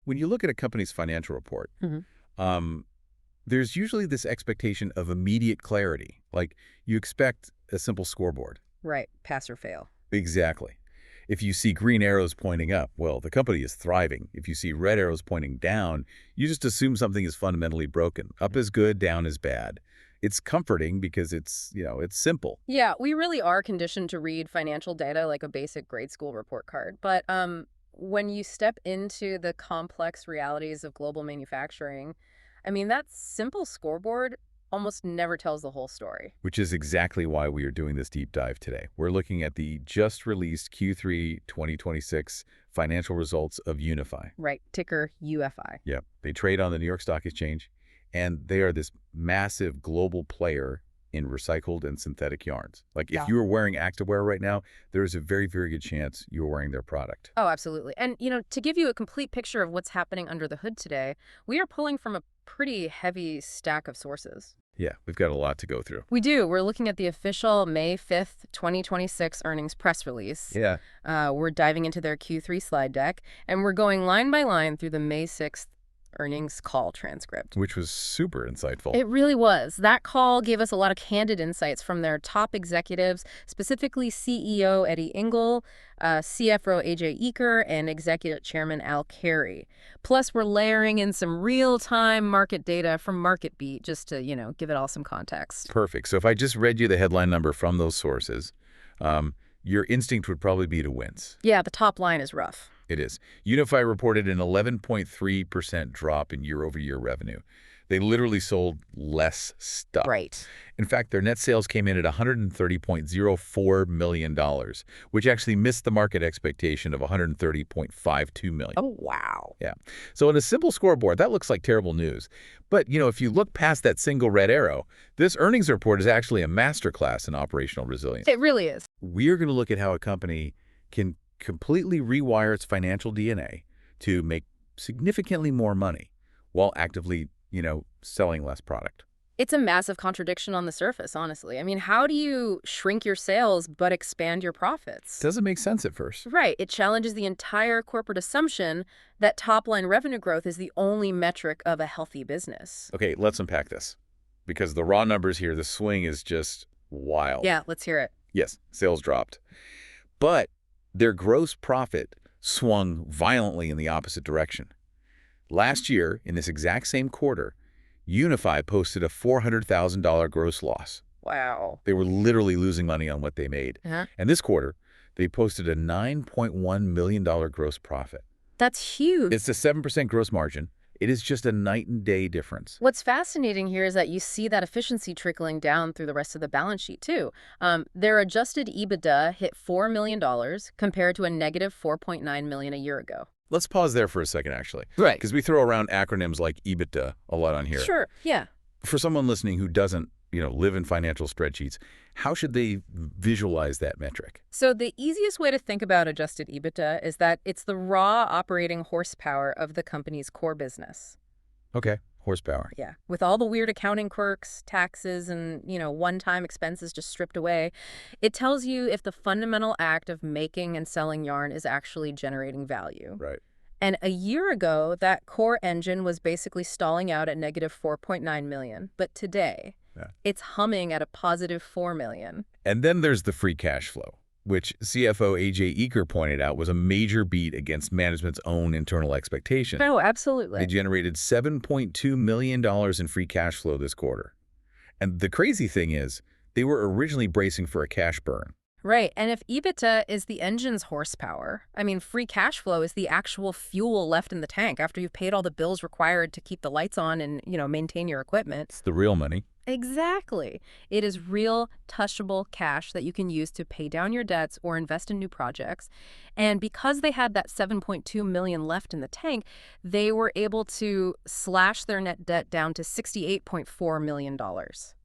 when you look at a company's financial report, um, there's usually this expectation of immediate clarity. Like, you expect a simple scoreboard. Right. Pass or fail. Exactly. If you see green arrows pointing up, well, the company is thriving. If you see red arrows pointing down, you just assume something is fundamentally broken. Up is good, down is bad. It's comforting because it's simple. Yeah, we really are conditioned to read financial data like a basic grade school report card. But when you step into the complex realities of global manufacturing, I mean, that simple scoreboard almost never tells the whole story. Which is exactly why we are doing this deep dive today. We're looking at the just-released Q3 2026 financial results of Unifi. Right, ticker UFI. Yep. They trade on the New York Stock Exchange, and they are this massive global player in recycled and synthetic yarns. Like, if you were wearing activewear right now, there is a very, very good chance you're wearing their product. Oh, absolutely. And, to give you a complete picture of what's happening under the hood today, we are pulling from a pretty heavy stack of sources. Yeah, we've got a lot to go through. We do. We're looking at the official May 5th, 2026 earnings press release. Yeah. We're diving into their Q3 slide deck, and we're going line by line through the May 6th earnings call transcript. Which was super insightful. It really was. That call gave us a lot of candid insights from their top executives, specifically CEO Eddie Engel, CFO AJ Eaker, and Executive Chairman Al Carey. Plus, we're layering in some real-time market data from MarketBeat just to, give it all some context. Perfect. So if I just read you the headline number from those sources, your instinct would probably be to wince. Yeah, the top line is rough. It is. Unifi reported an 11.3% drop in year-over-year revenue. They literally sold less stuff. Right. In fact, their net sales came in at $130.04 million, which actually missed the market expectation of $130.52 million. Oh, wow. Yeah. So in a simple scoreboard, that looks like terrible news. But, if you look past that single red arrow, this earnings report is actually a masterclass in operational resilience. It really is. We're going to look at how a company can completely rewire its financial DNA to make significantly more money while actively, selling less product. It's a massive contradiction on the surface, honestly. I mean, how do you shrink your sales but expand your profits? Doesn't make sense at first. Right. It challenges the entire corporate assumption that top-line revenue growth is the only metric of a healthy business. Okay, let's unpack this. Because the raw numbers here, the swing is just wild. Yeah, let's hear it. Yes, sales dropped. But their gross profit swung violently in the opposite direction. Last year, in this exact same quarter, Unifi posted a $400,000 gross loss. Wow. They were literally losing money on what they made. And this quarter, they posted a $9.1 million gross profit. That's huge. It's a 7% gross margin. It is just a night and day difference. What's fascinating here is that you see that efficiency trickling down through the rest of the balance sheet, too. Their adjusted EBITDA hit $4 million compared to a negative $4.9 million a year ago. Let's pause there for a second, actually. Right. Because we throw around acronyms like EBITDA a lot on here. Sure, yeah. For someone listening who doesn't, live in financial spreadsheets, how should they visualize that metric? So the easiest way to think about adjusted EBITDA is that it's the raw operating horsepower of the company's core business. Okay, horsepower. Yeah, with all the weird accounting quirks, taxes, and, one-time expenses just stripped away, it tells you if the fundamental act of making and selling yarn is actually generating value. Right. And a year ago, that core engine was basically stalling out at negative $4.9 million. But today, it's humming at a positive $4 million. And then there's the free cash flow, which CFO AJ Eaker pointed out was a major beat against management's own internal expectations. Oh, absolutely. They generated $7.2 million in free cash flow this quarter. And the crazy thing is, they were originally bracing for a cash burn. Right. And if EBITDA is the engine's horsepower, I mean, free cash flow is the actual fuel left in the tank after you've paid all the bills required to keep the lights on and, maintain your equipment. It's the real money. Exactly. It is real, touchable cash that you can use to pay down your debts or invest in new projects. And because they had that $7.2 million left in the tank, they were able to slash their net debt down to $68.4 million.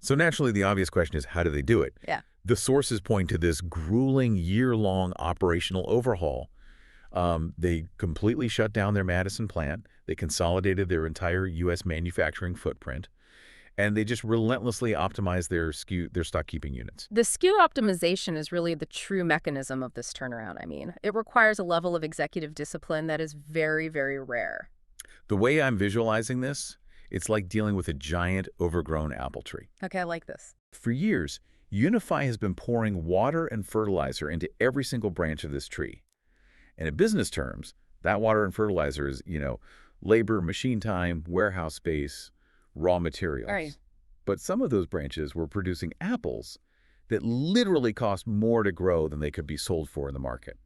So naturally, the obvious question is, how do they do it? Yeah. The sources point to this grueling year-long operational overhaul. They completely shut down their Madison plant. They consolidated their entire U.S. manufacturing footprint. And they just relentlessly optimize their stock-keeping units. The SKU optimization is really the true mechanism of this turnaround, I mean. It requires a level of executive discipline that is very, very rare. The way I'm visualizing this, it's like dealing with a giant, overgrown apple tree. Okay, I like this. For years, Unifi has been pouring water and fertilizer into every single branch of this tree. And in business terms, that water and fertilizer is, labor, machine time, warehouse space, raw materials. All right. But some of those branches were producing apples that literally cost more to grow than they could be sold for in the market.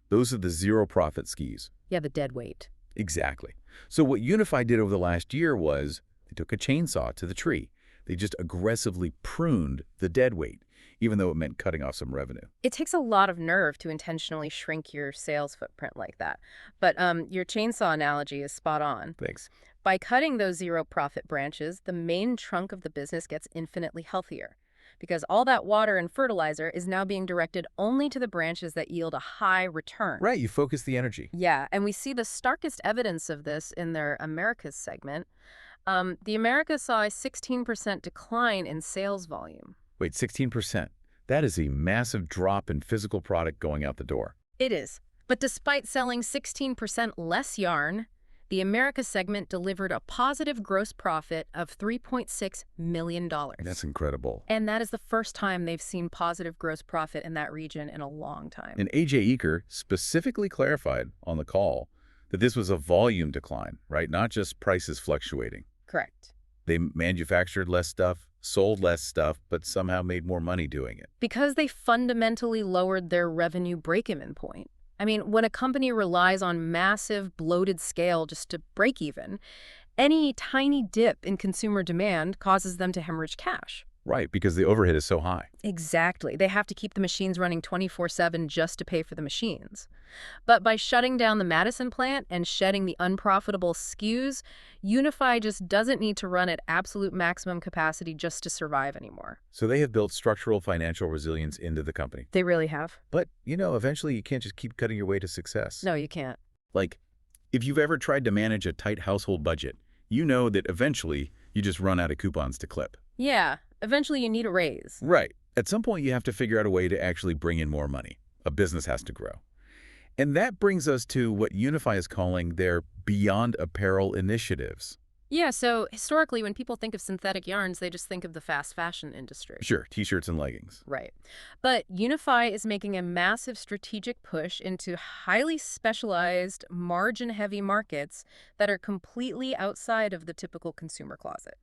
Those are the zero-profit skis. Yeah, the dead weight. Exactly. So what Unifi did over the last year was they took a chainsaw to the tree. They just aggressively pruned the dead weight, even though it meant cutting off some revenue. It takes a lot of nerve to intentionally shrink your sales footprint like that. But your chainsaw analogy is spot on. Thanks. By cutting those zero-profit branches, the main trunk of the business gets infinitely healthier, because all that water and fertilizer is now being directed only to the branches that yield a high return. Right, you focus the energy. Yeah, and we see the starkest evidence of this in their Americas segment. The Americas saw a 16% decline in sales volume. Wait, 16%. That is a massive drop in physical product going out the door. It is. But despite selling 16% less yarn, the Americas segment delivered a positive gross profit of $3.6 million. That's incredible. And that is the first time they've seen positive gross profit in that region in a long time. And AJ Eaker specifically clarified on the call that this was a volume decline, right? Not just prices fluctuating. Correct. They manufactured less stuff, sold less stuff, but somehow made more money doing it. Because they fundamentally lowered their revenue break-even point. I mean, when a company relies on massive, bloated scale just to break even, any tiny dip in consumer demand causes them to hemorrhage cash. Right, because the overhead is so high. Exactly. They have to keep the machines running 24/7 just to pay for the machines. But by shutting down the Madison plant and shedding the unprofitable SKUs, Unifi just doesn't need to run at absolute maximum capacity just to survive anymore. So they have built structural financial resilience into the company. They really have. But, eventually you can't just keep cutting your way to success. No, you can't. Like, if you've ever tried to manage a tight household budget, you know that eventually you just run out of coupons to clip. Yeah. Eventually you need a raise. Right. At some point, you have to figure out a way to actually bring in more money. A business has to grow. And that brings us to what Unifi is calling their Beyond Apparel initiatives. Yeah, so historically, when people think of synthetic yarns, they just think of the fast fashion industry. Sure, t-shirts and leggings. Right. But Unifi is making a massive strategic push into highly specialized, margin-heavy markets that are completely outside of the typical consumer closet.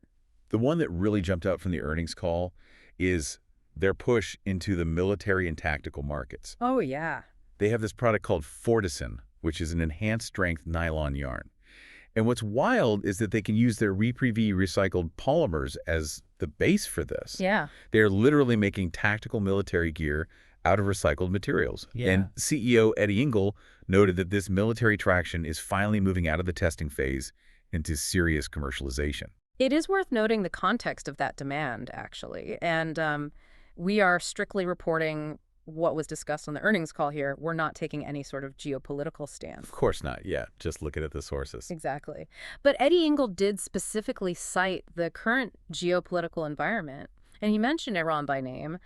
The one that really jumped out from the earnings call is their push into the military and tactical markets. Oh, yeah. They have this product called Fortison, which is an enhanced strength nylon yarn. And what's wild is that they can use their REPREVE recycled polymers as the base for this. Yeah. They're literally making tactical military gear out of recycled materials. Yeah. And CEO Eddie Engel noted that this military traction is finally moving out of the testing phase into serious commercialization. It is worth noting the context of that demand, actually. And we are strictly reporting what was discussed on the earnings call here. We're not taking any sort of geopolitical stance. Of course not. Yeah, just looking at the sources. Exactly. But Eddie Engel did specifically cite the current geopolitical environment, and he mentioned Iran by name,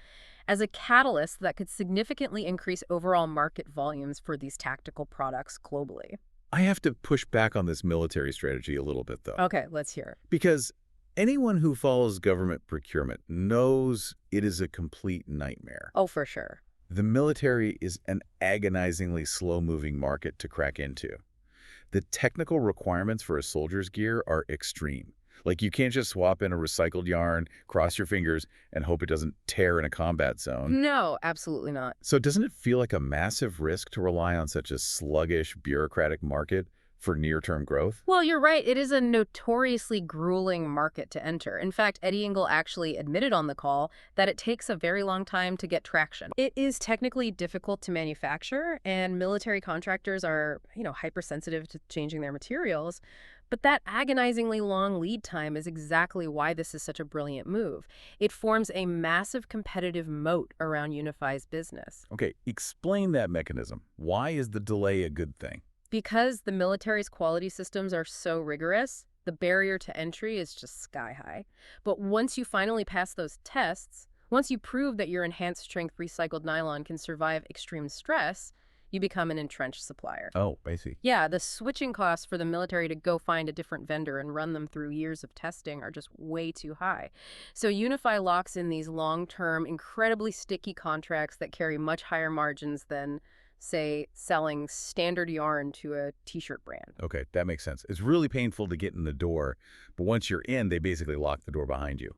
as a catalyst that could significantly increase overall market volumes for these tactical products globally. I have to push back on this military strategy a little bit, though. Okay, let's hear it. Because anyone who follows government procurement knows it is a complete nightmare. Oh, for sure. The military is an agonizingly slow-moving market to crack into. The technical requirements for a soldier's gear are extreme. Like, you can't just swap in a recycled yarn, cross your fingers, and hope it doesn't tear in a combat zone. No, absolutely not. So doesn't it feel like a massive risk to rely on such a sluggish, bureaucratic market for near-term growth? Well, you're right. It is a notoriously grueling market to enter. In fact, Eddie Engel actually admitted on the call that it takes a very long time to get traction. It is technically difficult to manufacture, and military contractors are, hypersensitive to changing their materials. But that agonizingly long lead time is exactly why this is such a brilliant move. It forms a massive competitive moat around Unifi's business. Okay, explain that mechanism. Why is the delay a good thing? Because the military's quality systems are so rigorous, the barrier to entry is just sky high. But once you finally pass those tests, once you prove that your enhanced strength recycled nylon can survive extreme stress, you become an entrenched supplier. Oh, I see. Yeah, the switching costs for the military to go find a different vendor and run them through years of testing are just way too high. So Unifi locks in these long-term, incredibly sticky contracts that carry much higher margins than, say, selling standard yarn to a t-shirt brand. Okay, that makes sense. It's really painful to get in the door, but once you're in, they basically lock the door behind you.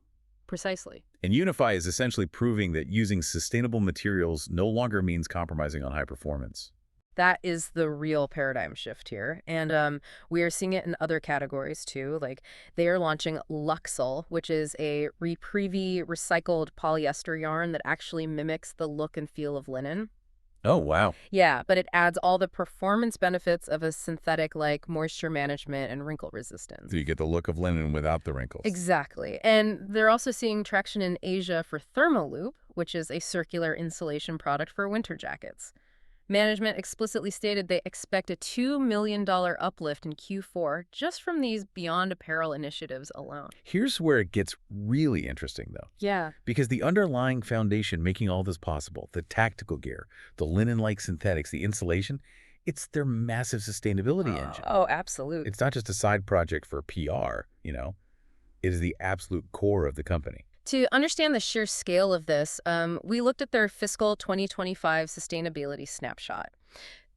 Precisely. And Unifi is essentially proving that using sustainable materials no longer means compromising on high performance. That is the real paradigm shift here. And we are seeing it in other categories too. Like they are launching Luxel, which is a REPREVE recycled polyester yarn that actually mimics the look and feel of linen. Oh, wow. Yeah, but it adds all the performance benefits of a synthetic like moisture management and wrinkle resistance. So you get the look of linen without the wrinkles. Exactly. And they're also seeing traction in Asia for Thermaloop, which is a circular insulation product for winter jackets. Management explicitly stated they expect a $2 million uplift in Q4 just from these Beyond Apparel initiatives alone. Here's where it gets really interesting, though. Yeah. Because the underlying foundation making all this possible, the tactical gear, the linen-like synthetics, the insulation, it's their massive sustainability engine. Oh, absolutely. It's not just a side project for PR, It is the absolute core of the company. To understand the sheer scale of this, we looked at their fiscal 2025 sustainability snapshot.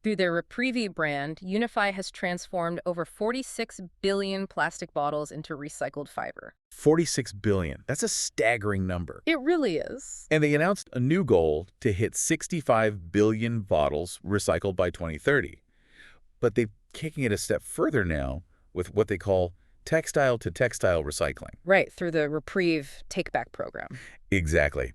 Through their REPREVE brand, Unifi has transformed over 46 billion plastic bottles into recycled fiber. 46 billion. That's a staggering number. It really is. And they announced a new goal to hit 65 billion bottles recycled by 2030. But they're kicking it a step further now with what they call textile-to-textile recycling. Right, through the REPREVE take-back program. Exactly.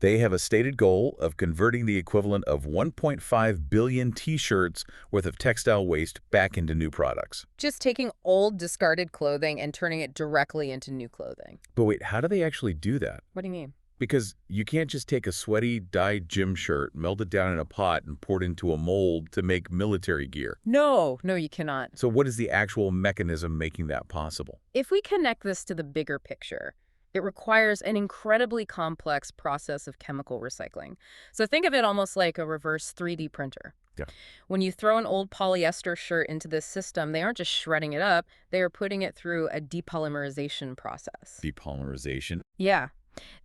They have a stated goal of converting the equivalent of 1.5 billion T-shirts worth of textile waste back into new products. Just taking old, discarded clothing and turning it directly into new clothing. But wait, how do they actually do that? What do you mean? Because you can't just take a sweaty, dyed gym shirt, melt it down in a pot, and pour it into a mold to make military gear. No, you cannot. So what is the actual mechanism making that possible? If we connect this to the bigger picture, it requires an incredibly complex process of chemical recycling. So think of it almost like a reverse 3D printer. Yeah. When you throw an old polyester shirt into this system, they aren't just shredding it up, they are putting it through a depolymerization process. Depolymerization? Yeah.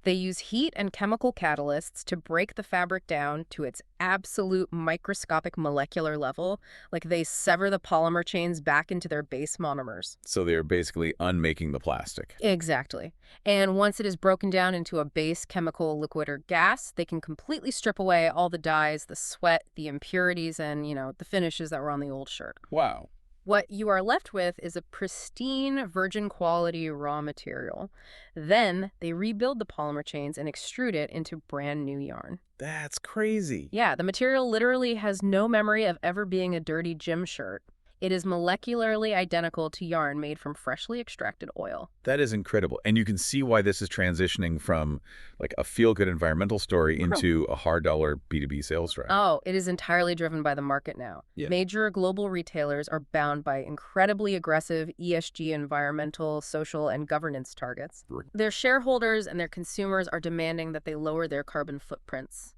They use heat and chemical catalysts to break the fabric down to its absolute microscopic molecular level, like they sever the polymer chains back into their base monomers. So they're basically unmaking the plastic. Exactly. And once it is broken down into a base chemical, liquid, or gas, they can completely strip away all the dyes, the sweat, the impurities, and, the finishes that were on the old shirt. Wow. What you are left with is a pristine, virgin quality raw material. Then they rebuild the polymer chains and extrude it into brand new yarn. That's crazy. Yeah, the material literally has no memory of ever being a dirty gym shirt. It is molecularly identical to yarn made from freshly extracted oil. That is incredible. And you can see why this is transitioning from like a feel-good environmental story into a hard dollar B2B sales drive. Oh, it is entirely driven by the market now. Yeah. Major global retailers are bound by incredibly aggressive ESG, environmental, social, and governance targets. Their shareholders and their consumers are demanding that they lower their carbon footprints.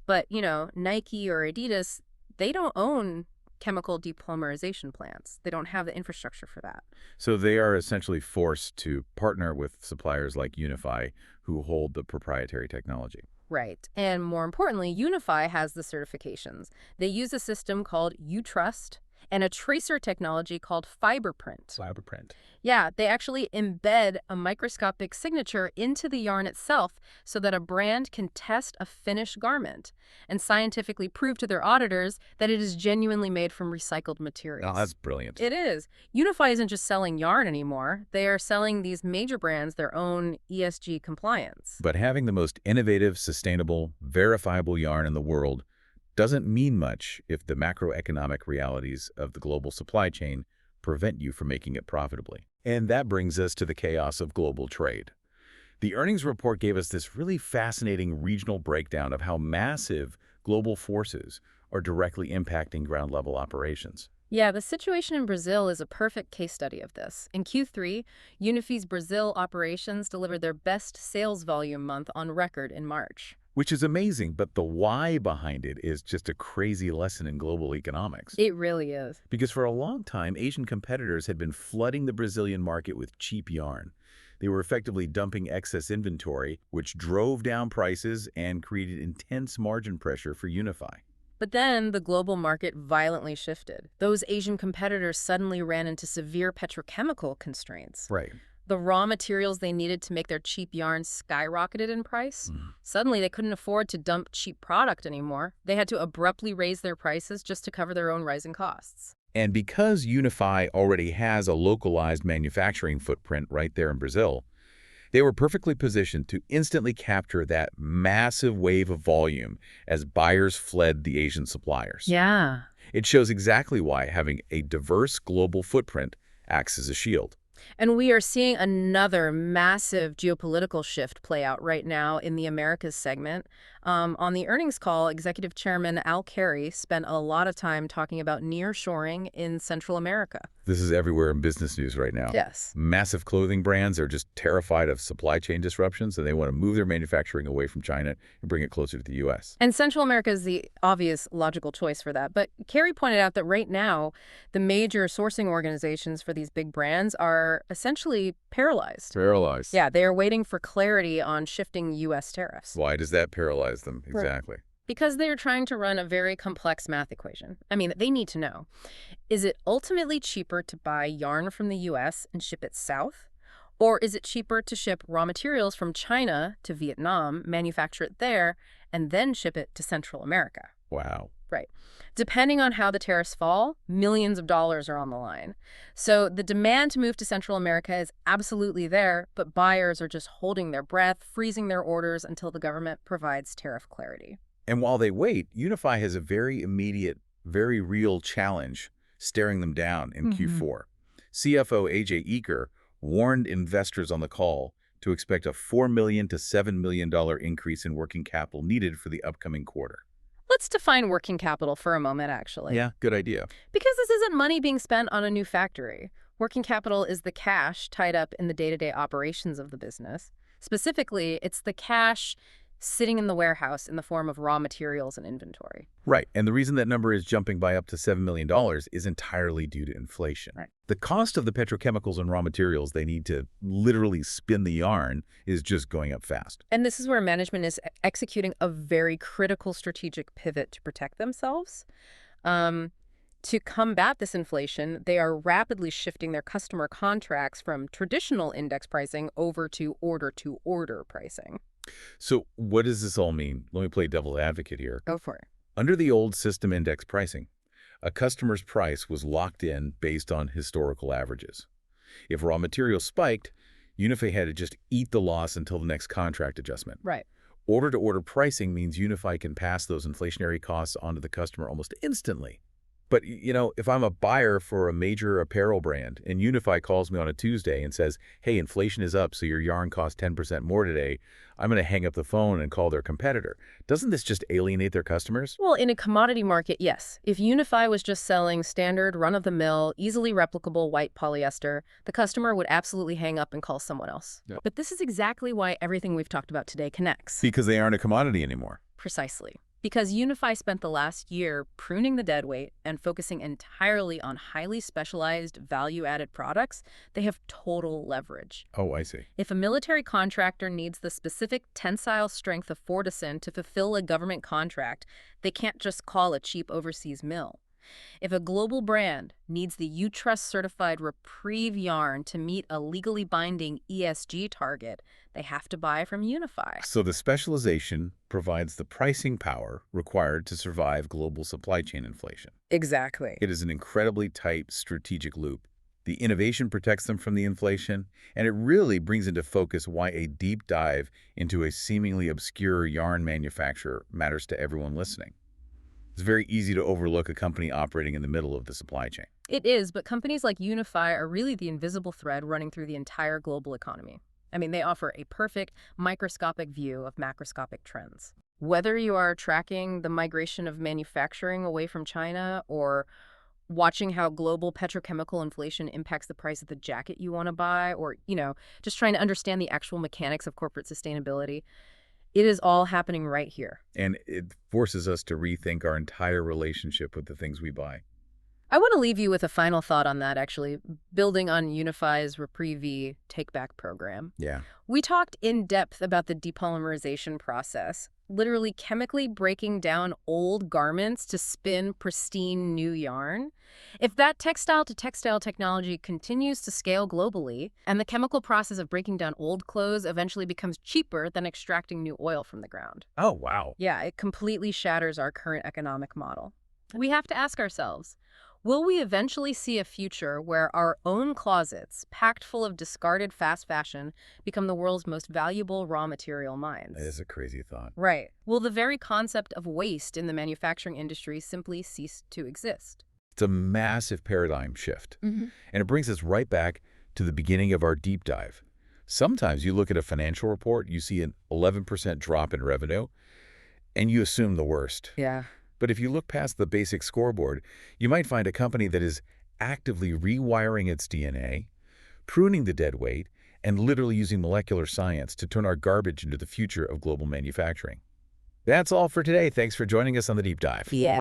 But, Nike or Adidas, they don't own chemical depolymerization plants. They don't have the infrastructure for that. So they are essentially forced to partner with suppliers like Unifi who hold the proprietary technology. Right. And more importantly, Unifi has the certifications. They use a system called UTrust and a tracer technology called FiberPrint. FiberPrint. Yeah, they actually embed a microscopic signature into the yarn itself so that a brand can test a finished garment and scientifically prove to their auditors that it is genuinely made from recycled materials. Oh, that's brilliant. It is. Unifi isn't just selling yarn anymore. They are selling these major brands their own ESG compliance. But having the most innovative, sustainable, verifiable yarn in the world doesn't mean much if the macroeconomic realities of the global supply chain prevent you from making it profitably. And that brings us to the chaos of global trade. The earnings report gave us this really fascinating regional breakdown of how massive global forces are directly impacting ground-level operations. Yeah, the situation in Brazil is a perfect case study of this. In Q3, Unifi's Brazil operations delivered their best sales volume month on record in March. which is amazing, but the why behind it is just a crazy lesson in global economics. It really is. Because for a long time, Asian competitors had been flooding the Brazilian market with cheap yarn. They were effectively dumping excess inventory, which drove down prices and created intense margin pressure for Unifi. But then the global market violently shifted. Those Asian competitors suddenly ran into severe petrochemical constraints. Right. The raw materials they needed to make their cheap yarns skyrocketed in price. Suddenly, they couldn't afford to dump cheap product anymore. They had to abruptly raise their prices just to cover their own rising costs. And because Unifi already has a localized manufacturing footprint right there in Brazil, they were perfectly positioned to instantly capture that massive wave of volume as buyers fled the Asian suppliers. Yeah. It shows exactly why having a diverse global footprint acts as a shield. And we are seeing another massive geopolitical shift play out right now in the Americas segment. On the earnings call, Executive Chairman Al Carey spent a lot of time talking about nearshoring in Central America. This is everywhere in business news right now. Yes. Massive clothing brands are just terrified of supply chain disruptions, and they want to move their manufacturing away from China and bring it closer to the U.S. And Central America is the obvious logical choice for that. But Carey pointed out that right now, the major sourcing organizations for these big brands are essentially paralyzed. Paralyzed. Yeah, they are waiting for clarity on shifting U.S. tariffs. Why does that paralyze them? Exactly. Because they're trying to run a very complex math equation. I mean, they need to know, is it ultimately cheaper to buy yarn from the U.S. and ship it south? Or is it cheaper to ship raw materials from China to Vietnam, manufacture it there, and then ship it to Central America? Wow. Right. Depending on how the tariffs fall, millions of dollars are on the line. So the demand to move to Central America is absolutely there, but buyers are just holding their breath, freezing their orders until the government provides tariff clarity. And while they wait, Unifi has a very immediate, very real challenge staring them down in Q4. CFO AJ Eaker warned investors on the call to expect a $4 million to $7 million increase in working capital needed for the upcoming quarter. Let's define working capital for a moment, actually. Yeah, good idea. Because this isn't money being spent on a new factory. Working capital is the cash tied up in the day-to-day operations of the business. Specifically, it's the cash sitting in the warehouse in the form of raw materials and inventory. Right, and the reason that number is jumping by up to $7 million is entirely due to inflation. Right. The cost of the petrochemicals and raw materials they need to literally spin the yarn is just going up fast. And this is where management is executing a very critical strategic pivot to protect themselves. To combat this inflation, they are rapidly shifting their customer contracts from traditional index pricing over to order-to-order pricing. So what does this all mean? Let me play devil's advocate here. Go for it. Under the old system index pricing, a customer's price was locked in based on historical averages. If raw materials spiked, Unifi had to just eat the loss until the next contract adjustment. Right. Order-to-order pricing means Unifi can pass those inflationary costs onto the customer almost instantly. But, you know, if I'm a buyer for a major apparel brand and Unifi calls me on a Tuesday and says, hey, inflation is up, so your yarn costs 10% more today, I'm going to hang up the phone and call their competitor. Doesn't this just alienate their customers? Well, in a commodity market, yes. If Unifi was just selling standard, run-of-the-mill, easily replicable white polyester, the customer would absolutely hang up and call someone else. Yeah. But this is exactly why everything we've talked about today connects. Because they aren't a commodity anymore. Precisely. Because Unifi spent the last year pruning the dead weight and focusing entirely on highly specialized value-added products, they have total leverage. Oh, I see. If a military contractor needs the specific tensile strength of Fortison to fulfill a government contract, they can't just call a cheap overseas mill. If a global brand needs the U-Trust certified REPREVE yarn to meet a legally binding ESG target, they have to buy from Unifi. So the specialization provides the pricing power required to survive global supply chain inflation. Exactly. It is an incredibly tight strategic loop. The innovation protects them from the inflation, and it really brings into focus why a deep dive into a seemingly obscure yarn manufacturer matters to everyone listening. It's very easy to overlook a company operating in the middle of the supply chain. It is, but companies like Unifi are really the invisible thread running through the entire global economy. I mean, they offer a perfect microscopic view of macroscopic trends. Whether you are tracking the migration of manufacturing away from China or watching how global petrochemical inflation impacts the price of the jacket you want to buy or, just trying to understand the actual mechanics of corporate sustainability, It is all happening right here. And it forces us to rethink our entire relationship with the things we buy. I want to leave you with a final thought on that, actually, building on Unifi's REPREVE take-back program. Yeah. We talked in depth about the depolymerization process, literally chemically breaking down old garments to spin pristine new yarn. If that textile-to-textile technology continues to scale globally, and the chemical process of breaking down old clothes eventually becomes cheaper than extracting new oil from the ground. Oh, wow. Yeah, it completely shatters our current economic model. We have to ask ourselves, will we eventually see a future where our own closets, packed full of discarded fast fashion, become the world's most valuable raw material mines? That is a crazy thought. Right. Will the very concept of waste in the manufacturing industry simply cease to exist? It's a massive paradigm shift. And it brings us right back to the beginning of our deep dive. Sometimes you look at a financial report, you see an 11% drop in revenue, and you assume the worst. Yeah. But if you look past the basic scoreboard, you might find a company that is actively rewiring its DNA, pruning the dead weight, and literally using molecular science to turn our garbage into the future of global manufacturing. That's all for today. Thanks for joining us on the Deep Dive. Yeah.